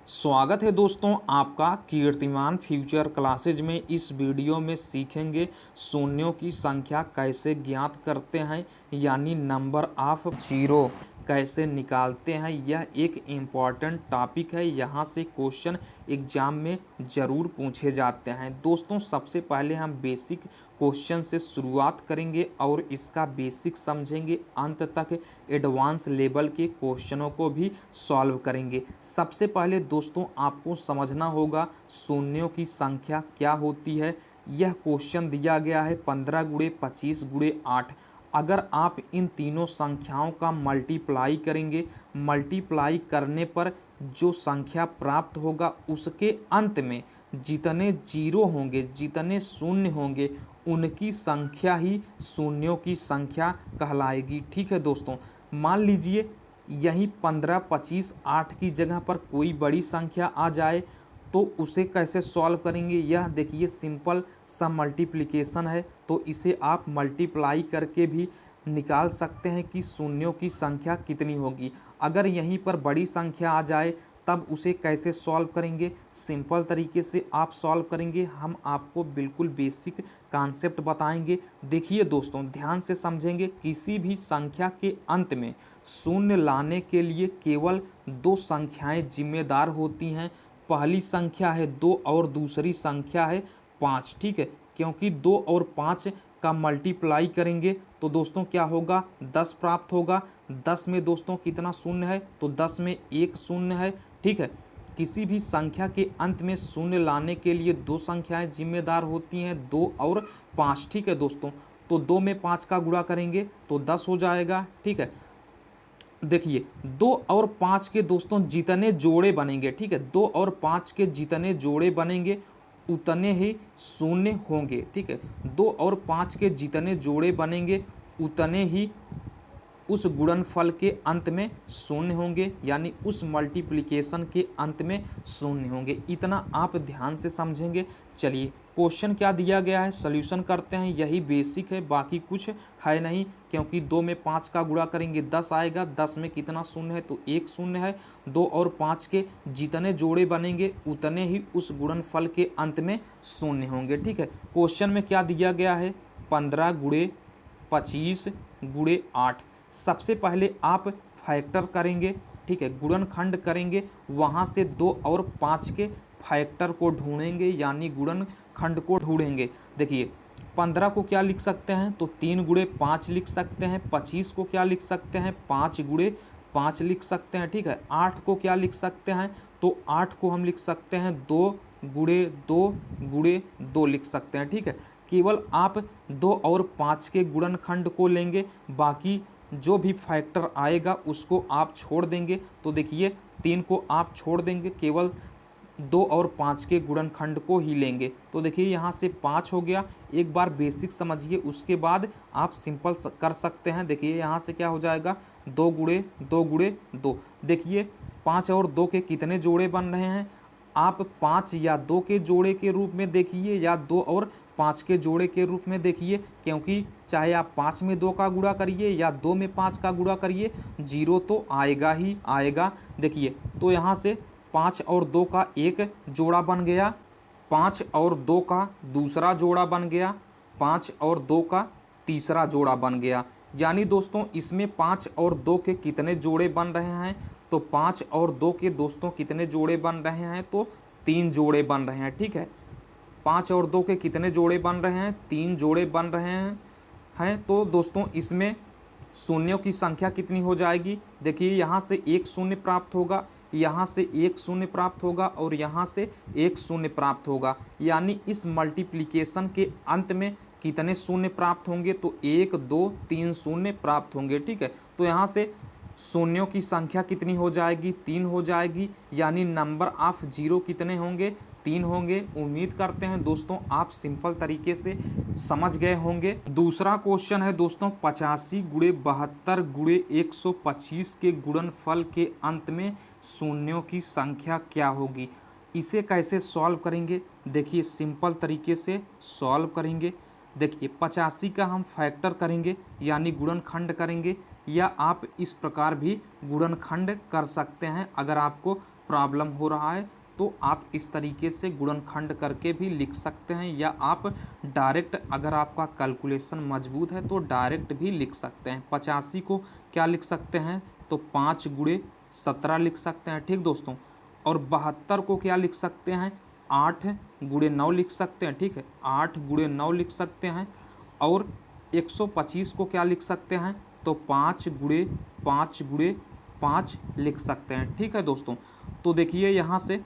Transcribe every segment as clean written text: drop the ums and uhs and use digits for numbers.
स्वागत है दोस्तों आपका कीर्तिमान फ्यूचर क्लासेज में। इस वीडियो में सीखेंगे शून्यों की संख्या कैसे ज्ञात करते हैं, यानी नंबर ऑफ जीरो कैसे निकालते हैं। यह एक इम्पॉर्टेंट टॉपिक है, यहाँ से क्वेश्चन एग्जाम में ज़रूर पूछे जाते हैं। दोस्तों सबसे पहले हम बेसिक क्वेश्चन से शुरुआत करेंगे और इसका बेसिक समझेंगे, अंत तक एडवांस लेवल के क्वेश्चनों को भी सॉल्व करेंगे। सबसे पहले दोस्तों आपको समझना होगा शून्यों की संख्या क्या होती है। यह क्वेश्चन दिया गया है 15 गुणे 25 गुणे 8। अगर आप इन तीनों संख्याओं का मल्टीप्लाई करेंगे, मल्टीप्लाई करने पर जो संख्या प्राप्त होगा उसके अंत में जितने जीरो होंगे, जितने शून्य होंगे, उनकी संख्या ही शून्यों की संख्या कहलाएगी। ठीक है दोस्तों, मान लीजिए यही 15, 25, 8 की जगह पर कोई बड़ी संख्या आ जाए तो उसे कैसे सॉल्व करेंगे। यह देखिए सिंपल सा मल्टीप्लिकेशन है, तो इसे आप मल्टीप्लाई करके भी निकाल सकते हैं कि शून्यों की संख्या कितनी होगी। अगर यहीं पर बड़ी संख्या आ जाए तब उसे कैसे सॉल्व करेंगे, सिंपल तरीके से आप सॉल्व करेंगे। हम आपको बिल्कुल बेसिक कॉन्सेप्ट बताएंगे। देखिए दोस्तों ध्यान से समझेंगे, किसी भी संख्या के अंत में शून्य लाने के लिए केवल दो संख्याएं जिम्मेदार होती हैं। पहली संख्या है 2 और दूसरी संख्या है 5। ठीक है, क्योंकि 2 और 5 का मल्टीप्लाई करेंगे तो दोस्तों क्या होगा, 10 प्राप्त होगा। 10 में दोस्तों कितना शून्य है, तो 10 में एक शून्य है। ठीक है, किसी भी संख्या के अंत में शून्य लाने के लिए दो संख्याएं जिम्मेदार होती हैं, 2 और 5। ठीक है दोस्तों, तो 2 में 5 का गुणा करेंगे तो 10 हो जाएगा। ठीक है, देखिए 2 और 5 के दोस्तों जितने जोड़े बनेंगे, ठीक है, 2 और 5 के जितने जोड़े बनेंगे उतने ही शून्य होंगे। ठीक है, 2 और 5 के जितने जोड़े बनेंगे उतने ही उस गुणनफल के अंत में शून्य होंगे, यानी उस मल्टीप्लिकेशन के अंत में शून्य होंगे। इतना आप ध्यान से समझेंगे। चलिए क्वेश्चन क्या दिया गया है, सॉल्यूशन करते हैं। यही बेसिक है, बाकी कुछ है नहीं, क्योंकि 2 में 5 का गुणा करेंगे 10 आएगा। 10 में कितना शून्य है, तो एक शून्य है। 2 और 5 के जितने जोड़े बनेंगे उतने ही उस गुणनफल के अंत में शून्य होंगे। ठीक है, क्वेश्चन में क्या दिया गया है, 15 गुणे 25 गुणे 8। सबसे पहले आप फैक्टर करेंगे, ठीक है, गुणनखंड करेंगे, वहाँ से 2 और 5 के फैक्टर को ढूंढेंगे, यानी गुणनखंड को ढूंढेंगे। देखिए 15 को क्या लिख सकते हैं, तो 3 गुणे 5 लिख सकते हैं। 25 को क्या लिख सकते हैं, 5 गुणे 5 लिख सकते हैं। ठीक है, 8 को क्या लिख सकते हैं, तो 8 को हम लिख सकते हैं 2 गुणे 2 गुणे 2 लिख सकते हैं। ठीक है, केवल आप 2 और 5 के गुणनखंड को लेंगे, बाकी जो भी फैक्टर आएगा उसको आप छोड़ देंगे। तो देखिए 3 को आप छोड़ देंगे, केवल 2 और 5 के गुणनखंड को ही लेंगे। तो देखिए यहाँ से 5 हो गया। एक बार बेसिक समझिए, उसके बाद आप सिंपल कर सकते हैं। देखिए यहाँ से क्या हो जाएगा, 2 गुणे 2 गुणे 2। देखिए 5 और 2 के कितने जोड़े बन रहे हैं, आप 5 या 2 के जोड़े के रूप में देखिए या 2 और 5 के जोड़े के रूप में देखिए, क्योंकि चाहे आप 5 में 2 का गुणा करिए या 2 में 5 का गुणा करिए, जीरो तो आएगा ही आएगा। देखिए तो यहाँ से 5 और 2 का एक जोड़ा बन गया, 5 और 2 का दूसरा जोड़ा बन गया, 5 और 2 का तीसरा जोड़ा बन गया। यानी दोस्तों इसमें 5 और 2 के कितने जोड़े बन रहे हैं, तो 5 और 2 के दोस्तों कितने जोड़े बन रहे हैं, तो 3 जोड़े बन रहे हैं। ठीक है, 5 और 2 के कितने जोड़े बन रहे हैं, 3 जोड़े बन रहे हैं। तो दोस्तों इसमें शून्यों की संख्या कितनी हो जाएगी, देखिए यहाँ से एक शून्य प्राप्त होगा, यहाँ से एक शून्य प्राप्त होगा और यहाँ से एक शून्य प्राप्त होगा। यानी इस मल्टीप्लिकेशन के अंत में कितने शून्य प्राप्त होंगे, तो 1 2 3 शून्य प्राप्त होंगे। ठीक है, तो यहाँ से शून्यों की संख्या कितनी हो जाएगी, 3 हो जाएगी। यानी नंबर ऑफ जीरो कितने होंगे, 3 होंगे। उम्मीद करते हैं दोस्तों आप सिंपल तरीके से समझ गए होंगे। दूसरा क्वेश्चन है दोस्तों 85 गुणे 72 गुणे 125 के गुणनफल के अंत में शून्यों की संख्या क्या होगी। इसे कैसे सॉल्व करेंगे, देखिए सिंपल तरीके से सॉल्व करेंगे। देखिए 85 का हम फैक्टर करेंगे, यानी गुणनखंड करेंगे, या आप इस प्रकार भी गुणनखंड कर सकते हैं अगर आपको प्रॉब्लम हो रहा है तो आप इस तरीके से गुणनखंड करके भी लिख सकते हैं, या आप डायरेक्ट अगर आपका कैलकुलेशन मजबूत है तो डायरेक्ट भी लिख सकते हैं। 85 को क्या लिख सकते हैं, तो 5 गुणे 17 लिख सकते हैं, ठीक दोस्तों। और 72 को क्या लिख सकते हैं, 8 गुणे 9 लिख सकते हैं, ठीक है, 8 गुणे 9 लिख सकते हैं। और 125 को क्या लिख सकते हैं, तो 5 गुणे 5 लिख सकते हैं, ठीक है दोस्तों। तो देखिए यहाँ से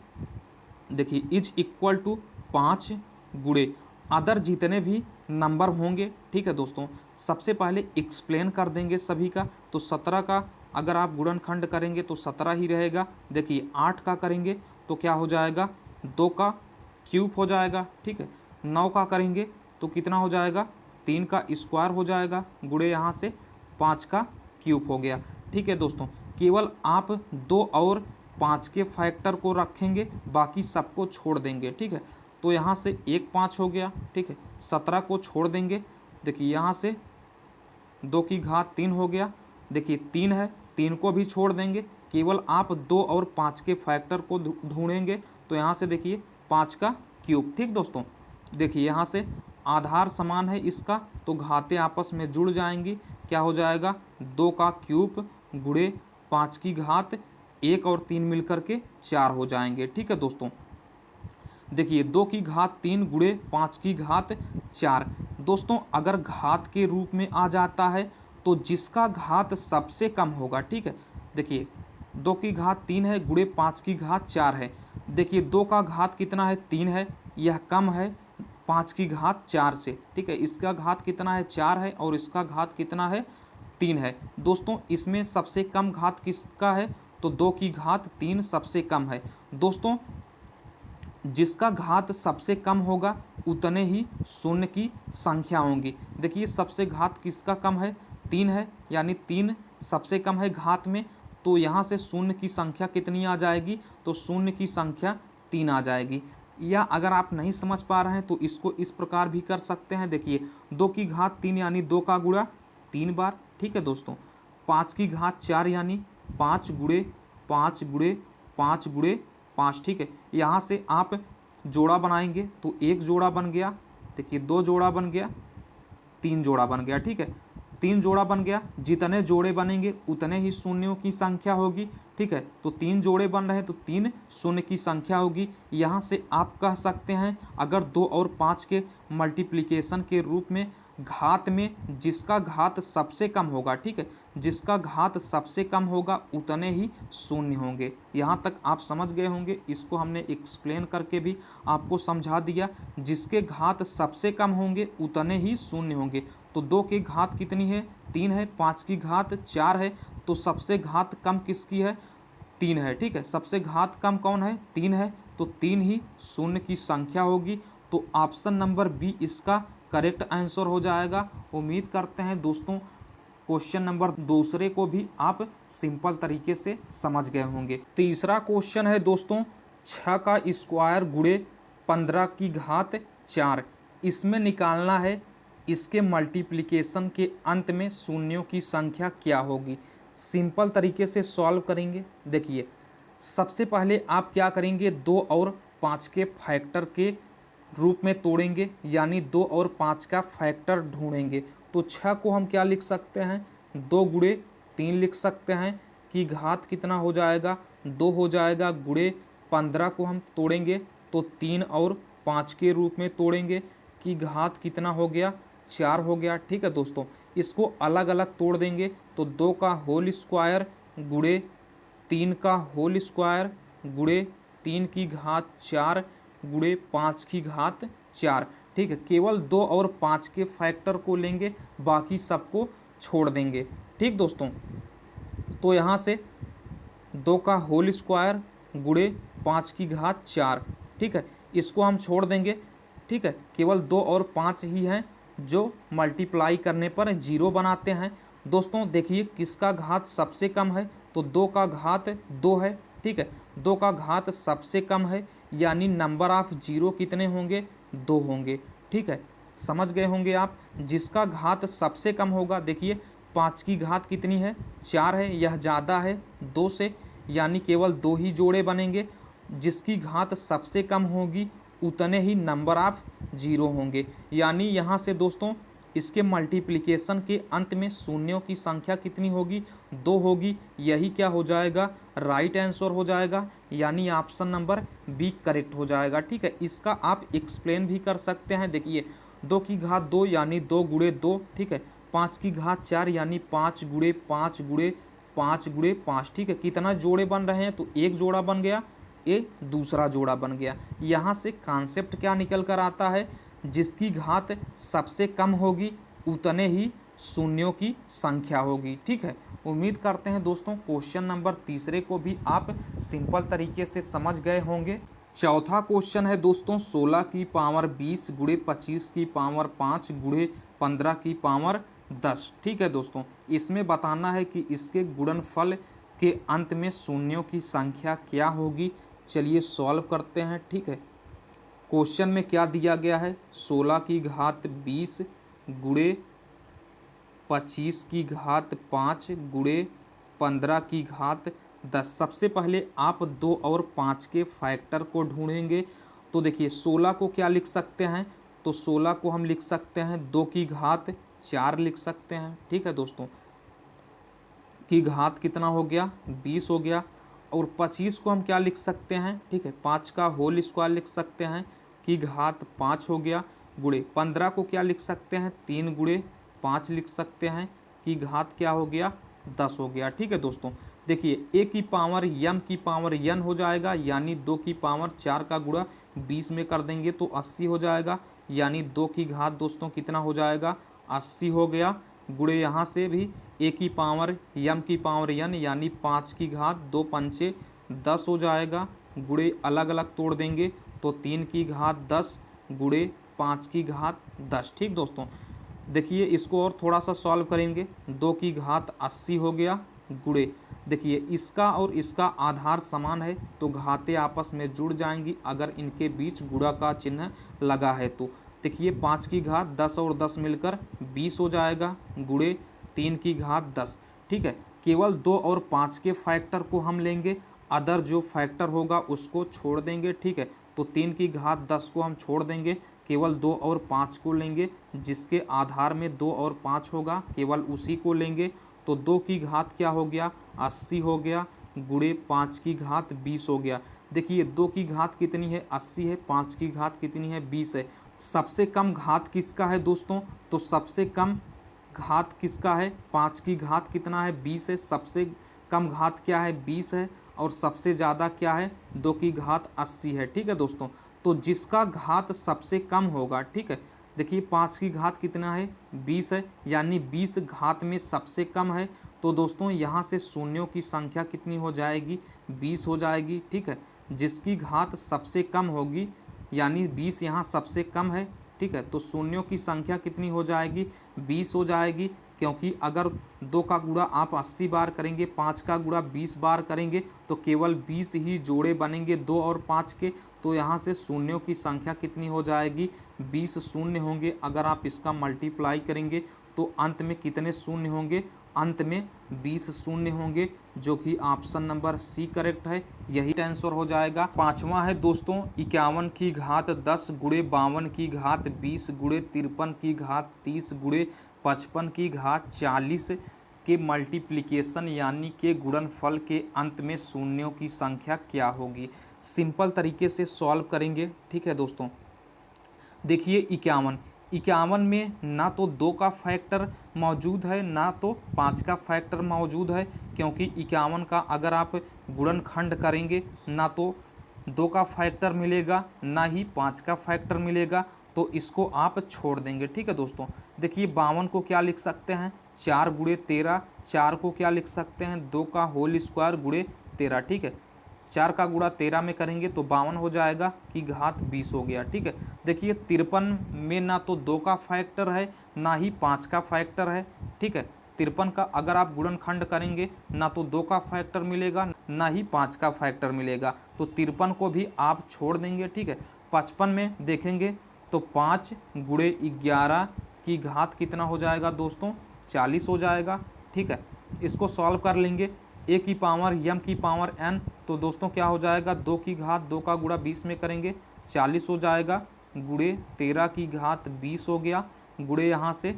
देखिए इज इक्वल टू 5 गुणे अदर जितने भी नंबर होंगे, ठीक है दोस्तों। सबसे पहले एक्सप्लेन कर देंगे सभी का। तो 17 का अगर आप गुणनखंड करेंगे तो 17 ही रहेगा। देखिए 8 का करेंगे तो क्या हो जाएगा, 2 का क्यूब हो जाएगा, ठीक है। 9 का करेंगे तो कितना हो जाएगा, 3 का स्क्वायर हो जाएगा, गुणे यहाँ से 5 का क्यूब हो गया, ठीक है दोस्तों। केवल आप 2 और 5 के फैक्टर को रखेंगे, बाकी सबको छोड़ देंगे, ठीक है। तो यहाँ से 1 5 हो गया, ठीक है। 17 को छोड़ देंगे, देखिए यहाँ से 2 की घात 3 हो गया, देखिए 3 है, 3 को भी छोड़ देंगे। केवल आप 2 और 5 के फैक्टर को ढूंढेंगे, तो यहाँ से देखिए 5 का क्यूब, ठीक दोस्तों। देखिए यहाँ से आधार समान है इसका, तो घातें आपस में जुड़ जाएंगी। क्या हो जाएगा, 2 का क्यूब गुणे 5 की घात 1 और 3 मिलकर के 4 हो जाएंगे, ठीक है दोस्तों। देखिए 2 की घात 3 गुणे 5 की घात 4। दोस्तों अगर घात के रूप में आ जाता है तो जिसका घात सबसे कम होगा, ठीक है। देखिए 2 की घात 3 है गुणे 5 की घात 4 है। देखिए 2 का घात कितना है, 3 है, यह कम है 5 की घात 4 से, ठीक है। इसका घात कितना है, 4 है, और इसका घात कितना है, 3 है। दोस्तों इसमें सबसे कम घात किसका है, तो 2 की घात 3 सबसे कम है। दोस्तों जिसका घात सबसे कम होगा उतने ही शून्य की संख्या होंगी। देखिए सबसे घात किसका कम है, 3 है, यानी 3 सबसे कम है घात में। तो यहाँ से शून्य की संख्या कितनी आ जाएगी, तो शून्य की संख्या 3 आ जाएगी। या अगर आप नहीं समझ पा रहे हैं तो इसको इस प्रकार भी कर सकते हैं। देखिए 2 की घात 3 यानी 2 का गुणा 3 बार, ठीक है दोस्तों। 5 की घात 4 यानी 5 गुणे 5 गुणे 5 गुणे 5, ठीक है। यहाँ से आप जोड़ा बनाएंगे तो 1 जोड़ा बन गया, देखिए 2 जोड़ा बन गया, 3 जोड़ा बन गया, ठीक है। 3 जोड़ा बन गया, जितने जोड़े बनेंगे उतने ही शून्यों की संख्या होगी, ठीक है। तो 3 जोड़े बन रहे हैं तो 3 शून्य की संख्या होगी। यहाँ से आप कह सकते हैं अगर 2 और 5 के मल्टीप्लिकेशन के रूप में घात में जिसका घात सबसे कम होगा, ठीक है, जिसका घात सबसे कम होगा उतने ही शून्य होंगे। यहाँ तक आप समझ गए होंगे, इसको हमने एक्सप्लेन करके भी आपको समझा दिया। जिसके घात सबसे कम होंगे उतने ही शून्य होंगे। तो 2 की घात कितनी है, 3 है, 5 की घात 4 है, तो सबसे घात कम किसकी है, 3 है, ठीक है। सबसे घात कम कौन है, 3 है, तो 3 ही शून्य की संख्या होगी। तो ऑप्शन नंबर बी इसका करेक्ट आंसर हो जाएगा। उम्मीद करते हैं दोस्तों क्वेश्चन नंबर दूसरे को भी आप सिंपल तरीके से समझ गए होंगे। तीसरा क्वेश्चन है दोस्तों 6 का स्क्वायर गुणे 15 की घात 4। इसमें निकालना है इसके मल्टीप्लिकेशन के अंत में शून्यों की संख्या क्या होगी। सिंपल तरीके से सॉल्व करेंगे। देखिए सबसे पहले आप क्या करेंगे, 2 और 5 के फैक्टर के रूप में तोड़ेंगे, यानी 2 और 5 का फैक्टर ढूंढेंगे। तो 6 को हम क्या लिख सकते हैं, 2 गुणे 3 लिख सकते हैं, कि घात कितना हो जाएगा, 2 हो जाएगा, गुणे 15 को हम तोड़ेंगे तो 3 और 5 के रूप में तोड़ेंगे, कि घात कितना हो गया, 4 हो गया, ठीक है दोस्तों। इसको अलग अलग तोड़ देंगे तो 2 का होल स्क्वायर गुणे 3 का होल स्क्वायर गुणे 3 की घात 4 गुणे 5 की घात 4, ठीक है। केवल 2 और 5 के फैक्टर को लेंगे, बाकी सबको छोड़ देंगे, ठीक दोस्तों। तो यहाँ से 2 का होल स्क्वायर गुणे 5 की घात 4, ठीक है, इसको हम छोड़ देंगे, ठीक है। केवल 2 और 5 ही हैं जो मल्टीप्लाई करने पर 0 बनाते हैं। दोस्तों देखिए किसका घात सबसे कम है, तो 2 का घात 2 है, ठीक है। 2 का घात सबसे कम है, यानी नंबर ऑफ 0 कितने होंगे, 2 होंगे, ठीक है। समझ गए होंगे आप। जिसका घात सबसे कम होगा, देखिए 5 की घात कितनी है, 4 है, यह ज़्यादा है 2 से, यानी केवल 2 ही जोड़े बनेंगे। जिसकी घात सबसे कम होगी उतने ही नंबर ऑफ जीरो होंगे। यानी यहाँ से दोस्तों इसके मल्टीप्लिकेशन के अंत में शून्यों की संख्या कितनी होगी, 2 होगी। यही क्या हो जाएगा, राइट आंसर हो जाएगा, यानी ऑप्शन नंबर बी करेक्ट हो जाएगा। ठीक है, इसका आप एक्सप्लेन भी कर सकते हैं। देखिए 2 की घात 2 यानी 2 गुणे 2, ठीक है। 5 की घात 4 यानी 5 गुणे 5 गुणे 5 गुणे 5, ठीक है। कितना जोड़े बन रहे हैं, तो एक जोड़ा बन गया, ये दूसरा जोड़ा बन गया। यहाँ से कॉन्सेप्ट क्या निकल कर आता है, जिसकी घात सबसे कम होगी उतने ही शून्यों की संख्या होगी। ठीक है, उम्मीद करते हैं दोस्तों क्वेश्चन नंबर तीसरे को भी आप सिंपल तरीके से समझ गए होंगे। चौथा क्वेश्चन है दोस्तों 16 की पावर 20 गुणे 25 की पावर 5 गुणे 15 की पावर 10। ठीक है दोस्तों, इसमें बताना है कि इसके गुणनफल के अंत में शून्यों की संख्या क्या होगी। चलिए सॉल्व करते हैं। ठीक है, क्वेश्चन में क्या दिया गया है, 16 की घात 20 गुणे 25 की घात 5 गुणे 15 की घात 10। सबसे पहले आप 2 और 5 के फैक्टर को ढूंढेंगे। तो देखिए 16 को क्या लिख सकते हैं, तो 16 को हम लिख सकते हैं 2 की घात 4 लिख सकते हैं। ठीक है दोस्तों, की घात कितना हो गया, 20 हो गया। और 25 को हम क्या लिख सकते हैं, ठीक है, 5 का होल स्क्वायर लिख सकते हैं, की घात 5 हो गया। गुणे 15 को क्या लिख सकते हैं, 3 गुणे 5 लिख सकते हैं, की घात क्या हो गया, 10 हो गया। ठीक है दोस्तों, देखिए ए की पावर यम की पावर यन हो जाएगा, यानी 2 की पावर 4 का गुणा 20 में कर देंगे तो 80 हो जाएगा। यानी 2 की घात दोस्तों कितना हो जाएगा, 80 हो गया। गुणे यहाँ से भी ए की पावर यम की पावर यन यानी 5 की घात 2 पंचे 10 हो जाएगा। गुणे अलग अलग तोड़ देंगे तो 3 की घात 10 गुणे 5 की घात 10। ठीक दोस्तों, देखिए इसको और थोड़ा सा सॉल्व करेंगे। 2 की घात 80 हो गया। गुणे देखिए इसका और इसका आधार समान है तो घातें आपस में जुड़ जाएंगी अगर इनके बीच गुणा का चिन्ह लगा है तो। देखिए 5 की घात 10 और 10 मिलकर 20 हो जाएगा। गुणे 3 की घात 10। ठीक है, केवल 2 और 5 के फैक्टर को हम लेंगे, अदर जो फैक्टर होगा उसको छोड़ देंगे। ठीक है, तो 3 की घात 10 को हम छोड़ देंगे, केवल 2 और 5 को लेंगे। जिसके आधार में 2 और 5 होगा केवल उसी को लेंगे। तो 2 की घात क्या हो गया, 80 हो गया। गुणे 5 की घात 20 हो गया। देखिए 2 की घात कितनी है, 80 है, 5 की घात कितनी है, 20 है। सबसे कम घात किसका है दोस्तों, तो सबसे कम घात किसका है, 5 की घात कितना है, 20 है। सबसे कम घात क्या है, 20 है। और सबसे ज़्यादा क्या है, 2 की घात 80 है। ठीक है दोस्तों, तो जिसका घात सबसे कम होगा, ठीक है, देखिए 5 की घात कितना है, 20 है, यानी 20 घात में सबसे कम है। तो दोस्तों यहाँ से शून्यों की संख्या कितनी हो जाएगी, 20 हो जाएगी। ठीक है, जिसकी घात सबसे कम होगी यानी 20 यहाँ सबसे कम है। ठीक है, तो शून्यों की संख्या कितनी हो जाएगी, 20 हो जाएगी। क्योंकि अगर 2 का गुणा आप 80 बार करेंगे, 5 का गुणा 20 बार करेंगे तो केवल 20 ही जोड़े बनेंगे 2 और 5 के। तो यहाँ से शून्यों की संख्या कितनी हो जाएगी, 20 शून्य होंगे। अगर आप इसका मल्टीप्लाई करेंगे तो अंत में कितने शून्य होंगे, अंत में 20 शून्य होंगे, जो कि ऑप्शन नंबर सी करेक्ट है, यही आंसर हो जाएगा। पांचवा है दोस्तों 51 की घात 10 गुणे 52 की घात 20 गुणे 53 की घात 30 गुणे 55 की घात 40 के मल्टीप्लिकेशन यानी के गुणनफल के अंत में शून्यों की संख्या क्या होगी। सिंपल तरीके से सॉल्व करेंगे। ठीक है दोस्तों, देखिए 51 में ना तो 2 का फैक्टर मौजूद है ना तो 5 का फैक्टर मौजूद है। क्योंकि 51 का अगर आप गुणनखंड करेंगे ना तो 2 का फैक्टर मिलेगा ना ही 5 का फैक्टर मिलेगा, तो इसको आप छोड़ देंगे। ठीक है दोस्तों, देखिए 52 को क्या लिख सकते हैं, 4 गुणे 13। 4 को क्या लिख सकते हैं, 2 का होल स्क्वायर गुणे 13। ठीक है, 4 का गुणा 13 में करेंगे तो 52 हो जाएगा, की घात 20 हो गया। ठीक है, देखिए 53 में ना तो 2 का फैक्टर है ना ही 5 का फैक्टर है। ठीक है, 53 का अगर आप गुणनखंड करेंगे ना तो 2 का फैक्टर मिलेगा ना ही 5 का फैक्टर मिलेगा, तो 53 को भी आप छोड़ देंगे। ठीक है, 55 में देखेंगे तो 5 गुणे 11 की घात कितना हो जाएगा दोस्तों, 40 हो जाएगा। ठीक है, इसको सॉल्व कर लेंगे ए की पावर m की पावर n, तो दोस्तों क्या हो जाएगा 2 की घात 2 का गुणा 20 में करेंगे 40 हो जाएगा, गुणे 13 की घात 20 हो गया, गुणे यहाँ से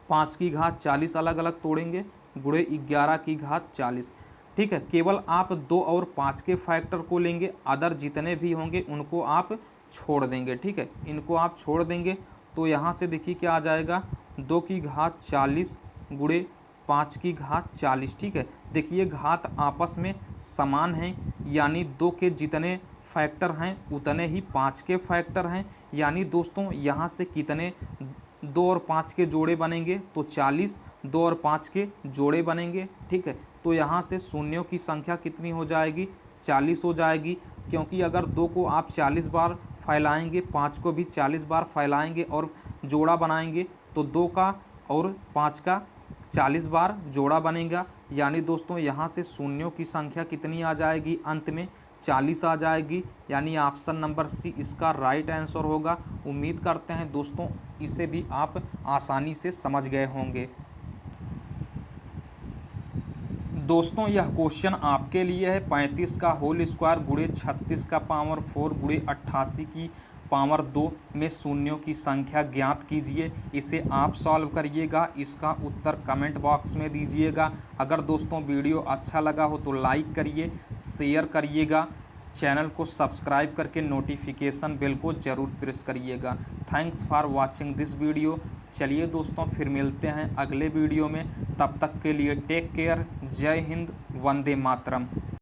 5 की घात 40 अलग अलग तोड़ेंगे, गुणे 11 की घात 40। ठीक है, केवल आप 2 और 5 के फैक्टर को लेंगे, अदर जितने भी होंगे उनको आप छोड़ देंगे। ठीक है, इनको आप छोड़ देंगे तो यहाँ से देखिए क्या आ जाएगा 2 की घात 40 गुणे 5 की घात 40। ठीक है, देखिए घात आपस में समान हैं, यानी 2 के जितने फैक्टर हैं उतने ही 5 के फैक्टर हैं, यानी दोस्तों यहाँ से कितने 2 और 5 के जोड़े बनेंगे तो 40, 2 और 5 के जोड़े बनेंगे। ठीक है, तो यहाँ से शून्यों की संख्या कितनी हो जाएगी 40 हो जाएगी, क्योंकि अगर 2 को आप 40 बार फैलाएंगे 5 को भी 40 बार फैलाएंगे और जोड़ा बनाएंगे तो 2 का और 5 का 40 बार जोड़ा बनेगा, यानी दोस्तों यहाँ से शून्यों की संख्या कितनी आ जाएगी अंत में 40 आ जाएगी, यानी ऑप्शन नंबर सी इसका राइट आंसर होगा। उम्मीद करते हैं दोस्तों इसे भी आप आसानी से समझ गए होंगे। दोस्तों यह क्वेश्चन आपके लिए है 35 का होल स्क्वायर गुणे 36 का पावर 4 गुणे 88 की पावर 2 में शून्यों की संख्या ज्ञात कीजिए। इसे आप सॉल्व करिएगा, इसका उत्तर कमेंट बॉक्स में दीजिएगा। अगर दोस्तों वीडियो अच्छा लगा हो तो लाइक करिए, शेयर करिएगा, चैनल को सब्सक्राइब करके नोटिफिकेशन बेल को ज़रूर प्रेस करिएगा। Thanks for watching this video. चलिए दोस्तों फिर मिलते हैं अगले वीडियो में, तब तक के लिए टेक केयर। जय हिंद, वंदे मातरम।